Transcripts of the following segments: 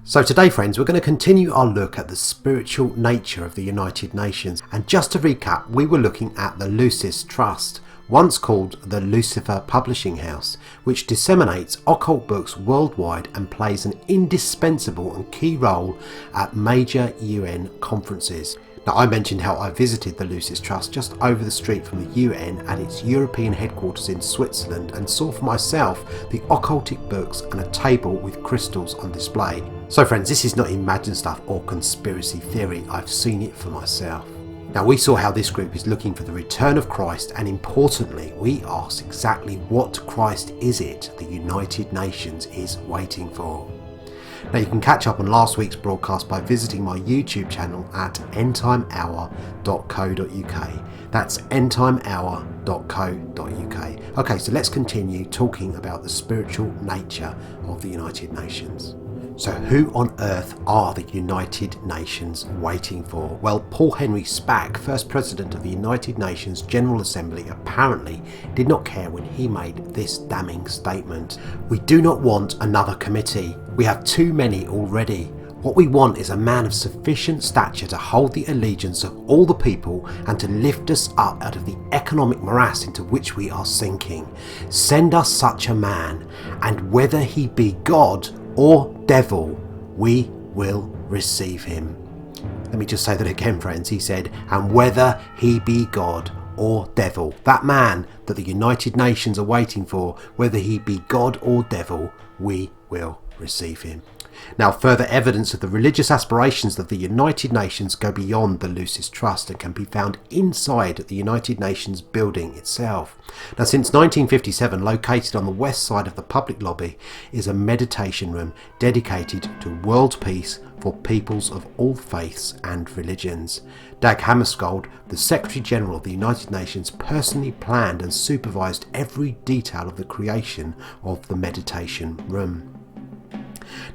So today, friends, we're going to continue our look at the spiritual nature of the United Nations. And just to recap, we were looking at the Lucis Trust, once called the Lucifer Publishing House, which disseminates occult books worldwide and plays an indispensable and key role at major UN conferences. Now, I mentioned how I visited the Lucis Trust just over the street from the UN at its European headquarters in Switzerland and saw for myself the occultic books and a table with crystals on display. So friends, this is not imagined stuff or conspiracy theory, I've seen it for myself. Now, we saw how this group is looking for the return of Christ, and importantly, we asked exactly what Christ is it the United Nations is waiting for. Now, you can catch up on last week's broadcast by visiting my YouTube channel at endtimehour.co.uk. That's endtimehour.co.uk. Okay, so let's continue talking about the spiritual nature of the United Nations. So who on earth are the United Nations waiting for? Well, Paul Henry Spaak, first president of the United Nations General Assembly, apparently did not care when he made this damning statement. We do not want another committee. We have too many already. What we want is a man of sufficient stature to hold the allegiance of all the people and to lift us up out of the economic morass into which we are sinking. Send us such a man, and whether he be God or devil, we will receive him. Let me just say that again, friends. He said, and whether he be God or devil, that man that the United Nations are waiting for, whether he be God or devil, we will receive him. Now, further evidence of the religious aspirations of the United Nations go beyond the Lucis Trust and can be found inside the United Nations building itself. Now, since 1957, located on the west side of the public lobby is a meditation room dedicated to world peace for peoples of all faiths and religions. Dag Hammarskjöld, the Secretary General of the United Nations, personally planned and supervised every detail of the creation of the meditation room.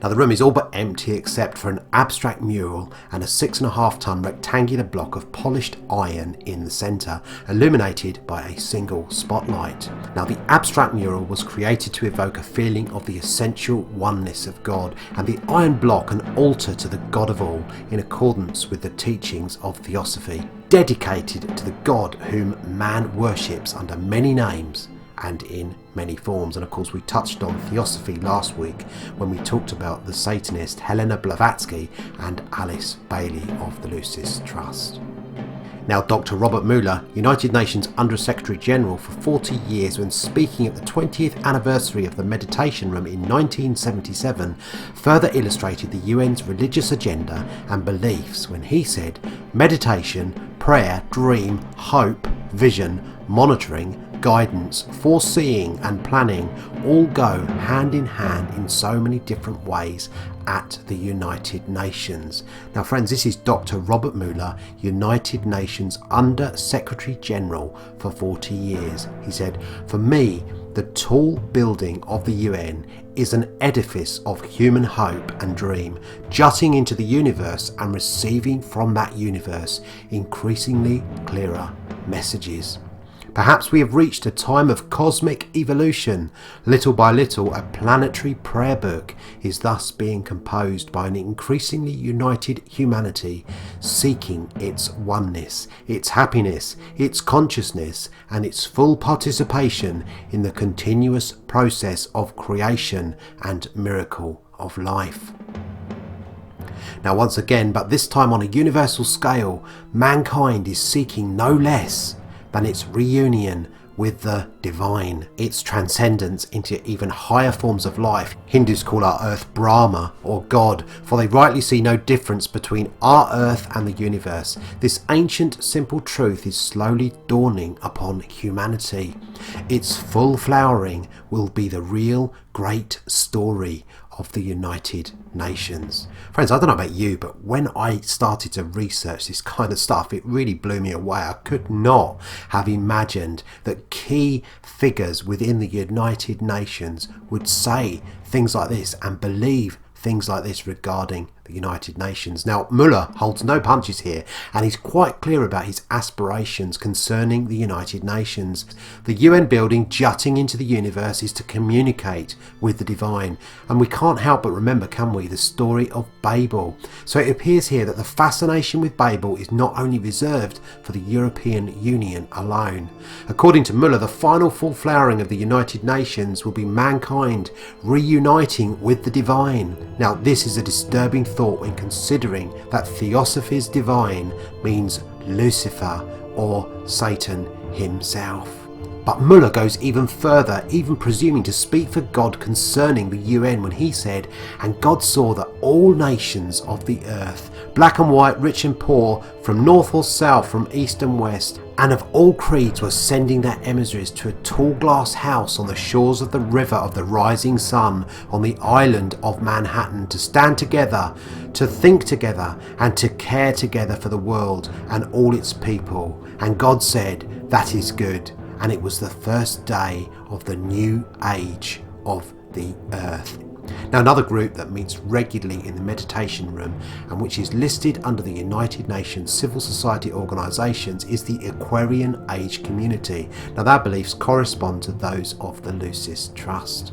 Now, the room is all but empty except for an abstract mural and a 6.5-ton rectangular block of polished iron in the centre, illuminated by a single spotlight. Now, the abstract mural was created to evoke a feeling of the essential oneness of God, and the iron block an altar to the God of all, in accordance with the teachings of Theosophy, dedicated to the God whom man worships under many names and in many forms. And of course, we touched on Theosophy last week when we talked about the Satanist Helena Blavatsky and Alice Bailey of the Lucis Trust. Now, Dr. Robert Mueller, United Nations Under-Secretary General for 40 years, when speaking at the 20th anniversary of the Meditation Room in 1977, further illustrated the UN's religious agenda and beliefs when he said, meditation, prayer, dream, hope, vision, monitoring, guidance, foreseeing and planning all go hand in hand in so many different ways at the United Nations. Now, friends, this is Dr. Robert Mueller, United Nations Under Secretary General for 40 years. He said, for me, the tall building of the UN is an edifice of human hope and dream, jutting into the universe and receiving from that universe increasingly clearer messages. Perhaps we have reached a time of cosmic evolution. Little by little, a planetary prayer book is thus being composed by an increasingly united humanity, seeking its oneness, its happiness, its consciousness, and its full participation in the continuous process of creation and miracle of life. Now, once again, but this time on a universal scale, mankind is seeking no less than its reunion with the divine, its transcendence into even higher forms of life. Hindus call our earth Brahma or God, for they rightly see no difference between our earth and the universe. This ancient simple truth is slowly dawning upon humanity. Its full flowering will be the real great story of the United Nations. Friends, I don't know about you, but when I started to research this kind of stuff, it really blew me away. I could not have imagined that key figures within the United Nations would say things like this and believe things like this regarding the United Nations. Now, Muller holds no punches here, and he's quite clear about his aspirations concerning the United Nations. The UN building jutting into the universe is to communicate with the divine, and we can't help but remember, can we, the story of Babel. So it appears here that the fascination with Babel is not only reserved for the European Union alone. According to Muller, the final full flowering of the United Nations will be mankind reuniting with the divine. Now, this is a disturbing thought when considering that Theosophy's divine means Lucifer or Satan himself. But Muller goes even further, even presuming to speak for God concerning the UN when he said, "And God saw that all nations of the earth, black and white, rich and poor, from north or south, from east and west, and of all creeds were sending their emissaries to a tall glass house on the shores of the river of the rising sun, on the island of Manhattan, to stand together, to think together, and to care together for the world and all its people. And God said, that is good. And it was the first day of the new age of the earth." Now, another group that meets regularly in the meditation room and which is listed under the United Nations civil society organisations is the Aquarian Age Community. Now, their beliefs correspond to those of the Lucis Trust.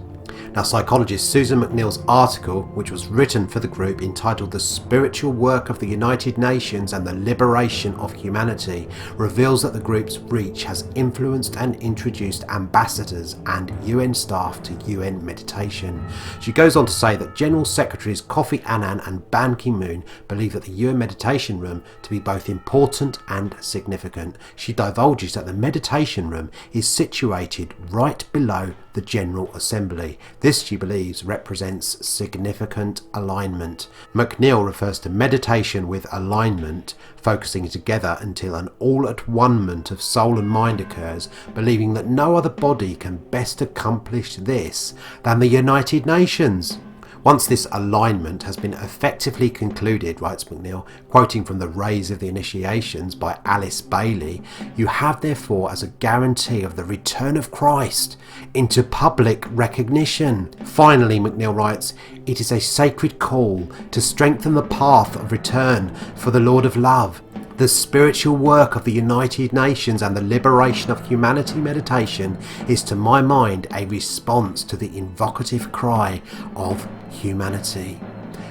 Now, psychologist Susan McNeill's article, which was written for the group entitled "The Spiritual Work of the United Nations and the Liberation of Humanity," reveals that the group's reach has influenced and introduced ambassadors and UN staff to UN meditation. She goes on to say that General Secretaries Kofi Annan and Ban Ki-moon believe that the UN meditation room to be both important and significant. She divulges that the meditation room is situated right below the General Assembly. This, she believes, represents significant alignment. McNeill refers to meditation with alignment, focusing together until an all-at-one-ment of soul and mind occurs, believing that no other body can best accomplish this than the United Nations. Once this alignment has been effectively concluded, writes McNeill, quoting from The Rays of the Initiations by Alice Bailey, you have therefore as a guarantee of the return of Christ into public recognition. Finally, McNeill writes, it is a sacred call to strengthen the path of return for the Lord of Love. The spiritual work of the United Nations and the liberation of humanity meditation is, to my mind, a response to the invocative cry of humanity.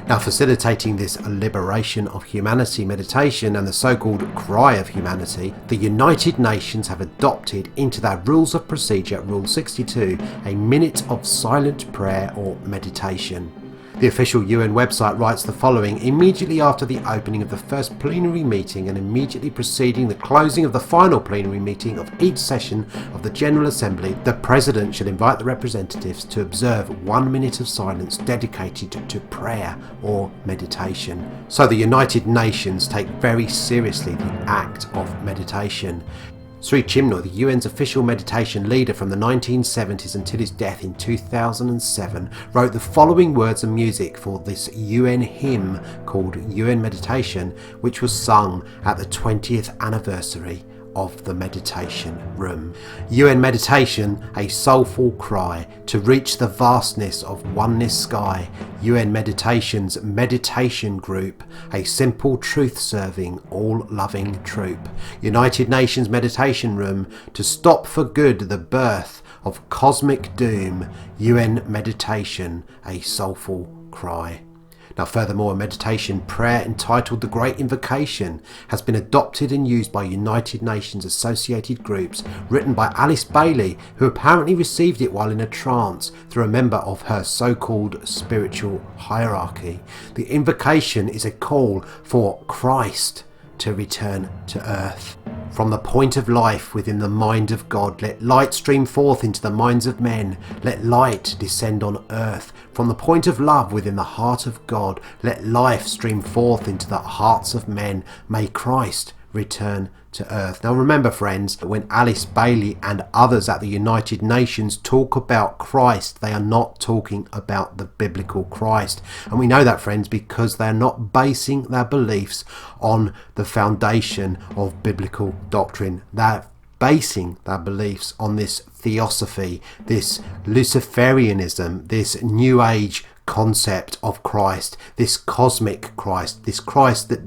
Now, facilitating this liberation of humanity meditation and the so-called cry of humanity, the United Nations have adopted into their rules of procedure, Rule 62, a minute of silent prayer or meditation. The official UN website writes the following: immediately after the opening of the first plenary meeting and immediately preceding the closing of the final plenary meeting of each session of the General Assembly, the President should invite the representatives to observe 1 minute of silence dedicated to prayer or meditation. So the United Nations take very seriously the act of meditation. Sri Chinmoy, the UN's official meditation leader from the 1970s until his death in 2007, wrote the following words and music for this UN hymn called UN Meditation, which was sung at the 20th anniversary of the meditation room. UN meditation, a soulful cry to reach the vastness of oneness sky. UN meditation's meditation group, a simple truth-serving, all-loving troop. United Nations meditation room, to stop for good the birth of cosmic doom. UN meditation, a soulful cry. Now, furthermore, a meditation prayer entitled The Great Invocation has been adopted and used by United Nations associated groups, written by Alice Bailey, who apparently received it while in a trance through a member of her so-called spiritual hierarchy. The invocation is a call for Christ to return to earth. From the point of life within the mind of God, let light stream forth into the minds of men. Let light descend on earth. From the point of love within the heart of God, let life stream forth into the hearts of men. May Christ return to earth. Now remember, friends, when Alice Bailey and others at the United Nations talk about Christ, they are not talking about the biblical Christ. And we know that, friends, because they're not basing their beliefs on the foundation of biblical doctrine. They're basing their beliefs on this theosophy, this Luciferianism, this New Age concept of Christ, this cosmic Christ, this Christ that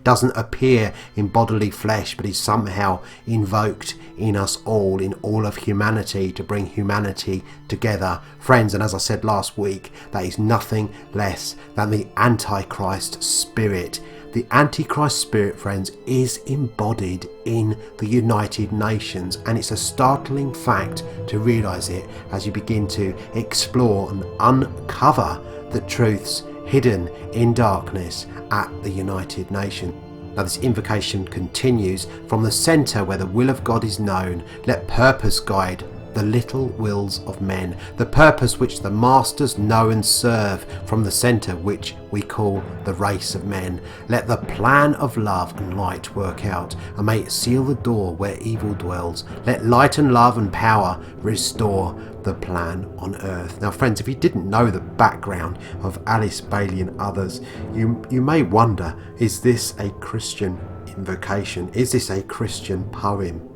doesn't appear in bodily flesh but is somehow invoked in us all, in all of humanity, to bring humanity together. Friends, and as I said last week, that is nothing less than the Antichrist spirit. The Antichrist spirit, friends, is embodied in the United Nations, and it's a startling fact to realise it as you begin to explore and uncover the truths hidden in darkness at the United Nations. Now this invocation continues from the centre where the will of God is known. Let purpose guide the little wills of men, the purpose which the masters know and serve, from the centre which we call the race of men. Let the plan of love and light work out, and may it seal the door where evil dwells. Let light and love and power restore the plan on earth. Now friends, if you didn't know the background of Alice Bailey and others, you may wonder, is this a Christian invocation? Is this a Christian poem?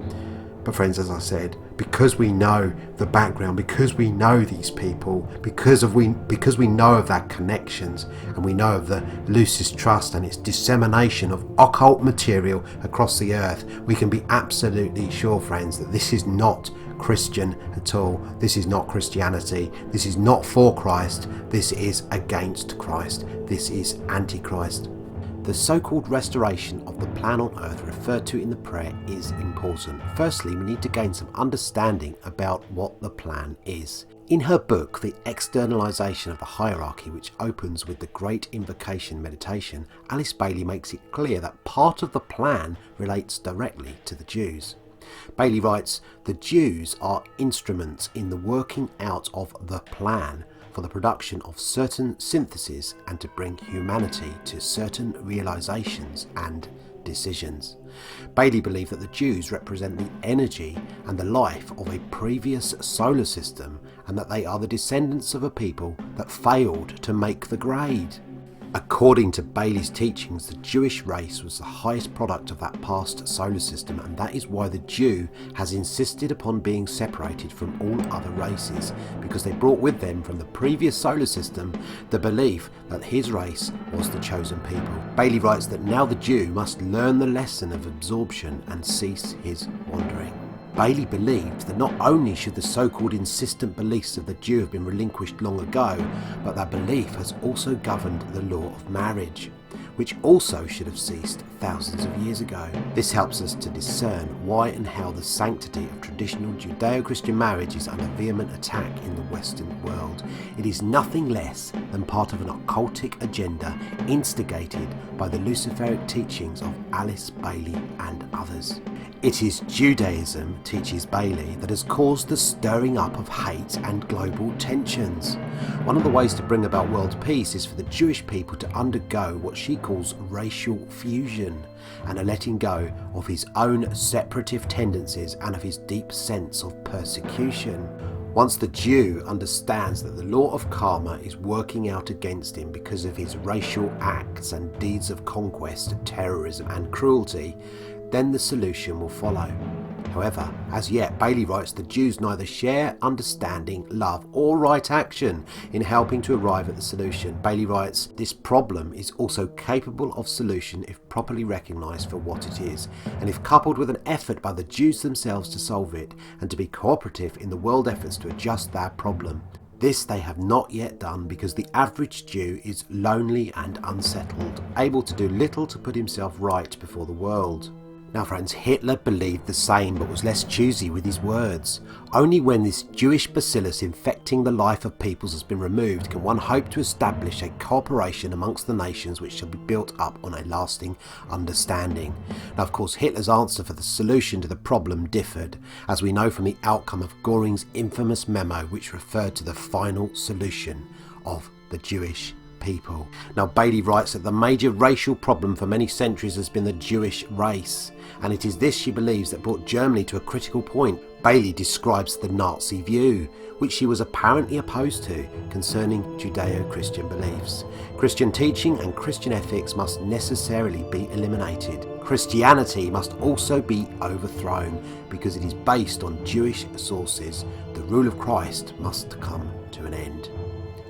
But friends, as I said, because we know the background, because we know these people, because we know of their connections, and we know of the Lucis Trust and its dissemination of occult material across the earth, we can be absolutely sure, friends, that this is not Christian at all. This is not Christianity. This is not for Christ. This is against Christ. This is Antichrist. The so-called restoration of the plan on earth referred to in the prayer is important. Firstly, we need to gain some understanding about what the plan is. In her book, The Externalization of the Hierarchy, which opens with the Great Invocation meditation, Alice Bailey makes it clear that part of the plan relates directly to the Jews. Bailey writes, "The Jews are instruments in the working out of the plan for the production of certain syntheses and to bring humanity to certain realizations and decisions." Bailey believed that the Jews represent the energy and the life of a previous solar system, and that they are the descendants of a people that failed to make the grade. According to Bailey's teachings, the Jewish race was the highest product of that past solar system, and that is why the Jew has insisted upon being separated from all other races, because they brought with them from the previous solar system the belief that his race was the chosen people. Bailey writes that now the Jew must learn the lesson of absorption and cease his wandering. Bailey believed that not only should the so-called insistent beliefs of the Jew have been relinquished long ago, but that belief has also governed the law of marriage, which also should have ceased thousands of years ago. This helps us to discern why and how the sanctity of traditional Judeo-Christian marriage is under vehement attack in the Western world. It is nothing less than part of an occultic agenda instigated by the Luciferic teachings of Alice Bailey and others. It is Judaism, teaches Bailey, that has caused the stirring up of hate and global tensions. One of the ways to bring about world peace is for the Jewish people to undergo what she calls racial fusion, and a letting go of his own separative tendencies and of his deep sense of persecution. Once the Jew understands that the law of karma is working out against him because of his racial acts and deeds of conquest, terrorism and cruelty, then the solution will follow. However, as yet, Bailey writes, the Jews neither share understanding, love or right action in helping to arrive at the solution. Bailey writes, this problem is also capable of solution if properly recognised for what it is, and if coupled with an effort by the Jews themselves to solve it, and to be cooperative in the world efforts to adjust their problem. This they have not yet done because the average Jew is lonely and unsettled, able to do little to put himself right before the world. Now friends, Hitler believed the same but was less choosy with his words. Only when this Jewish bacillus infecting the life of peoples has been removed can one hope to establish a cooperation amongst the nations which shall be built up on a lasting understanding. Now of course Hitler's answer for the solution to the problem differed, as we know from the outcome of Göring's infamous memo which referred to the final solution of the Jewish people. Now Bailey writes that the major racial problem for many centuries has been the Jewish race, and it is this she believes that brought Germany to a critical point. Bailey describes the Nazi view, which she was apparently opposed to, concerning Judeo-Christian beliefs. Christian teaching and Christian ethics must necessarily be eliminated. Christianity must also be overthrown because it is based on Jewish sources. The rule of Christ must come to an end.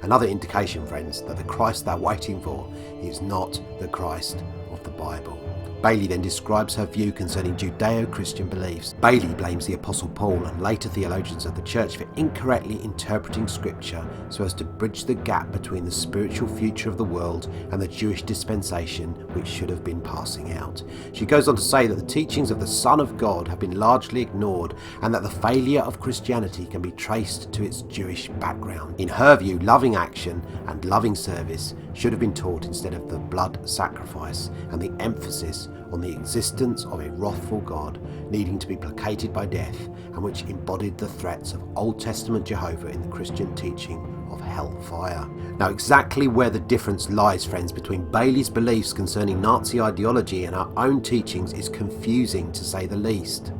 Another indication, friends, that the Christ they're waiting for is not the Christ of the Bible. Bailey then describes her view concerning Judeo-Christian beliefs. Bailey blames the Apostle Paul and later theologians of the church for incorrectly interpreting scripture so as to bridge the gap between the spiritual future of the world and the Jewish dispensation which should have been passing out. She goes on to say that the teachings of the Son of God have been largely ignored and that the failure of Christianity can be traced to its Jewish background. In her view, loving action and loving service should have been taught instead of the blood sacrifice and the emphasis on the existence of a wrathful God needing to be placated by death, and which embodied the threats of Old Testament Jehovah in the Christian teaching of hellfire. Now, exactly where the difference lies, friends, between Bailey's beliefs concerning Nazi ideology and our own teachings is confusing, to say the least.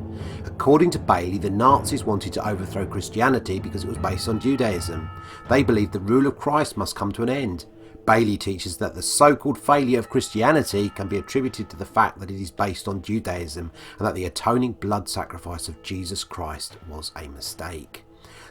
According to Bailey, the Nazis wanted to overthrow Christianity because it was based on Judaism. They believed the rule of Christ must come to an end. Bailey teaches that the so-called failure of Christianity can be attributed to the fact that it is based on Judaism and that the atoning blood sacrifice of Jesus Christ was a mistake.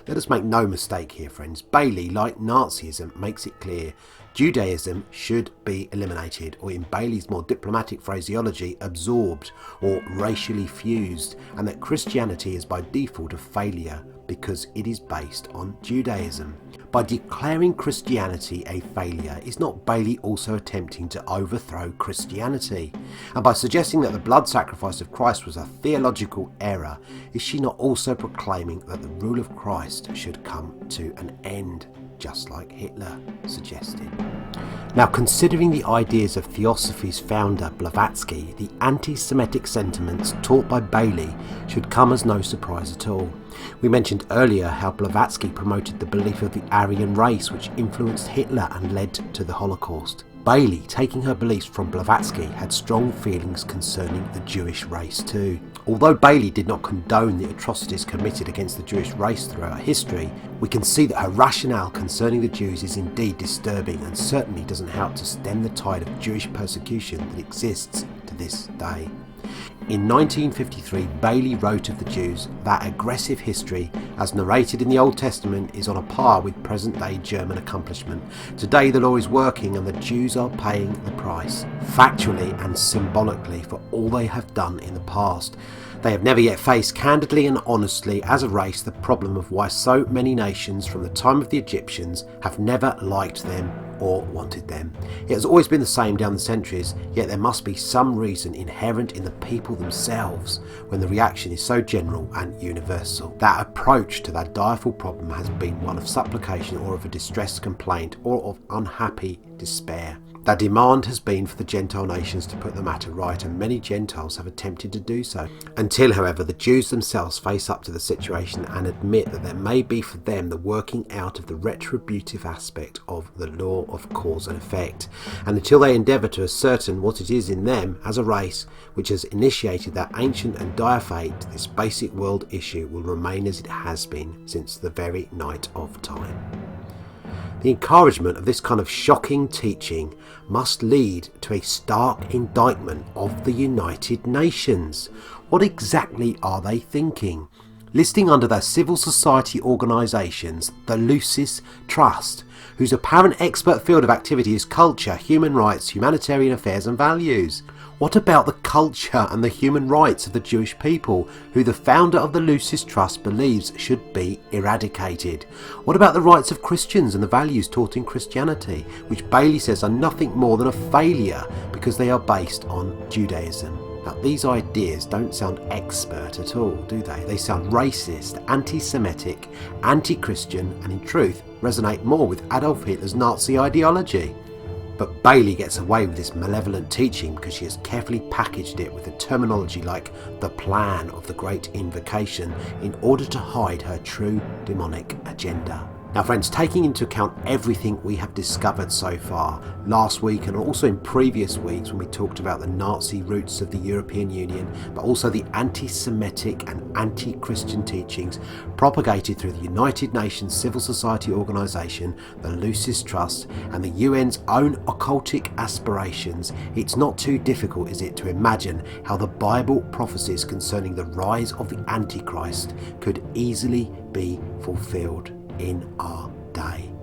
Let us make no mistake here, friends. Bailey, like Nazism, makes it clear Judaism should be eliminated, or in Bailey's more diplomatic phraseology, absorbed or racially fused, and that Christianity is by default a failure because it is based on Judaism. By declaring Christianity a failure, is not Bailey also attempting to overthrow Christianity? And by suggesting that the blood sacrifice of Christ was a theological error, is she not also proclaiming that the rule of Christ should come to an end, just like Hitler suggested? Now, considering the ideas of Theosophy's founder Blavatsky, the anti-Semitic sentiments taught by Bailey should come as no surprise at all. We mentioned earlier how Blavatsky promoted the belief of the Aryan race, which influenced Hitler and led to the Holocaust. Bailey, taking her beliefs from Blavatsky, had strong feelings concerning the Jewish race too. Although Bailey did not condone the atrocities committed against the Jewish race throughout history, we can see that her rationale concerning the Jews is indeed disturbing and certainly doesn't help to stem the tide of Jewish persecution that exists to this day. In 1953, Bailey wrote of the Jews that aggressive history, as narrated in the Old Testament, is on a par with present-day German accomplishment. Today the law is working and the Jews are paying the price, factually and symbolically, for all they have done in the past. They have never yet faced candidly and honestly as a race the problem of why so many nations from the time of the Egyptians have never liked them or wanted them. It has always been the same down the centuries, yet there must be some reason inherent in the people themselves when the reaction is so general and universal. That approach to that direful problem has been one of supplication or of a distressed complaint or of unhappy despair. That demand has been for the Gentile nations to put the matter right, and many Gentiles have attempted to do so. Until, however, the Jews themselves face up to the situation and admit that there may be for them the working out of the retributive aspect of the law of cause and effect, and until they endeavour to ascertain what it is in them as a race which has initiated that ancient and dire fate, this basic world issue will remain as it has been since the very night of time. The encouragement of this kind of shocking teaching must lead to a stark indictment of the United Nations. What exactly are they thinking? Listing under their civil society organisations the Lucis Trust, whose apparent expert field of activity is culture, human rights, humanitarian affairs and values. What about the culture and the human rights of the Jewish people, who the founder of the Lucis Trust believes should be eradicated? What about the rights of Christians and the values taught in Christianity, which Bailey says are nothing more than a failure because they are based on Judaism? Now, these ideas don't sound expert at all, do they? They sound racist, anti-Semitic, anti-Christian, and in truth resonate more with Adolf Hitler's Nazi ideology. But Bailey gets away with this malevolent teaching because she has carefully packaged it with a terminology like the plan of the Great Invocation in order to hide her true demonic agenda. Now friends, taking into account everything we have discovered so far, last week and also in previous weeks when we talked about the Nazi roots of the European Union, but also the anti-Semitic and anti-Christian teachings propagated through the United Nations civil society organisation, the Lucis Trust, and the UN's own occultic aspirations, it's not too difficult, is it, to imagine how the Bible prophecies concerning the rise of the Antichrist could easily be fulfilled in our day.